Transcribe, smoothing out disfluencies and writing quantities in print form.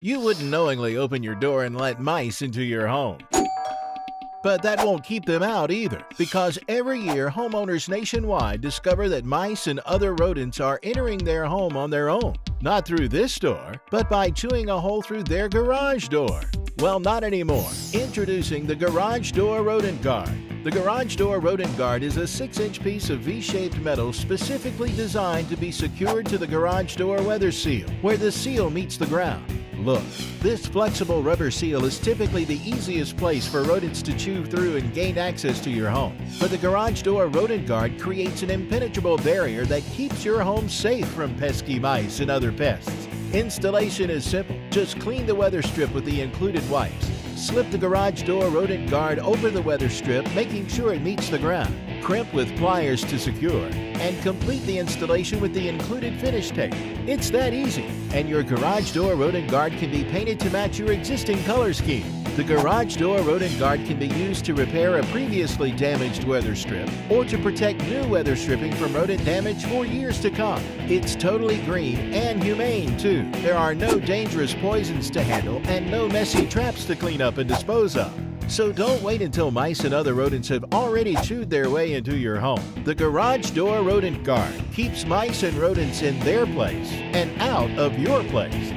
You wouldn't knowingly open your door and let mice into your home. But that won't keep them out either, because every year homeowners nationwide discover that mice and other rodents are entering their home on their own. Not through this door, but by chewing a hole through their garage door. Well, not anymore. Introducing the Garage Door Rodent Guard. The Garage Door Rodent Guard is a 6-inch piece of V-shaped metal specifically designed to be secured to the garage door weather seal, where the seal meets the ground. Look, this flexible rubber seal is typically the easiest place for rodents to chew through and gain access to your home. But the Garage Door Rodent Guard creates an impenetrable barrier that keeps your home safe from pesky mice and other pests. Installation is simple. Just clean the weather strip with the included wipes. Slip the Garage Door Rodent Guard over the weather strip, making sure it meets the ground. Crimp with pliers to secure, and complete the installation with the included finish tape. It's that easy, and your Garage Door Rodent Guard can be painted to match your existing color scheme. The Garage Door Rodent Guard can be used to repair a previously damaged weather strip or to protect new weather stripping from rodent damage for years to come. It's totally green and humane too. There are no dangerous poisons to handle and no messy traps to clean up and dispose of. So don't wait until mice and other rodents have already chewed their way into your home. The Garage Door Rodent Guard keeps mice and rodents in their place and out of your place.